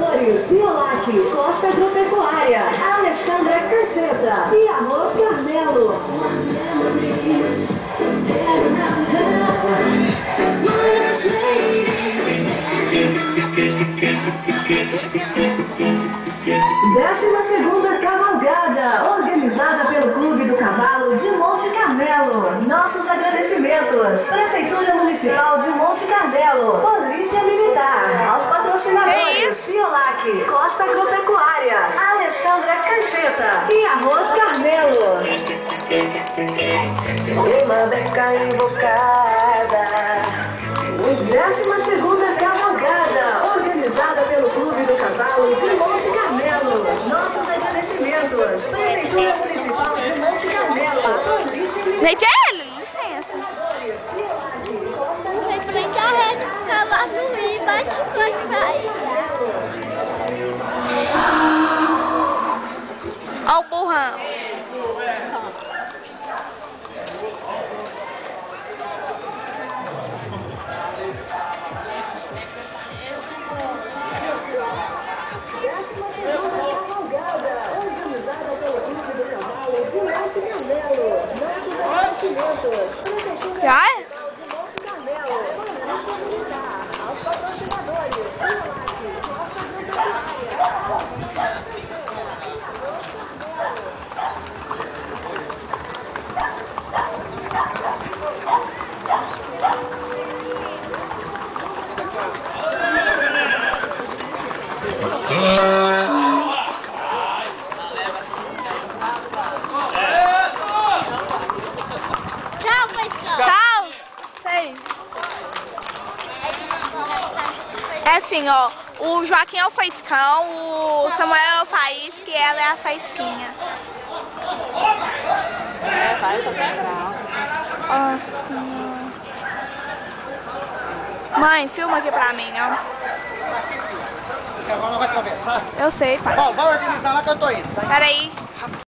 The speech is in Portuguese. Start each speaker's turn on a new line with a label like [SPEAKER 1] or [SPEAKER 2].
[SPEAKER 1] Patrocinadores: Ciolac, Costa Agropecuária, Alessandra Cancheta e Arroz Carmelo. Décima segunda cavalgada, organizada pelo Clube do Cavalo de Monte Carmelo. Nossos agradecimentos: Prefeitura Municipal de Monte Carmelo, Polícia Militar, aos patrocinadores Ciolac, Costa Agropecuária, Alessandra Cancheta e Arroz Carmelo. Uma beca invocada. Décima segunda cavalgada, organizada pelo Clube do Cavalo de Monte Carmelo. Nossos agradecimentos: Prefeitura Municipal de Monte Carmelo, Polícia Militar.
[SPEAKER 2] Gente, é ele, licença.
[SPEAKER 3] Vem frente à rede, cavalo no rio, bate com a praia.
[SPEAKER 2] Olha o burrão. Já é? Tchau! Sei. É assim, ó. O Joaquim é o Faiscão, o Samuel é o Faísca e ela é a Faísquinha.
[SPEAKER 4] Vai fazer graça.
[SPEAKER 2] Nossa. Mãe, filma aqui pra mim, ó.
[SPEAKER 5] Agora não vai conversar?
[SPEAKER 2] Eu sei, pai.
[SPEAKER 5] Bom, vai organizar lá que eu tô indo, tá?
[SPEAKER 2] Peraí.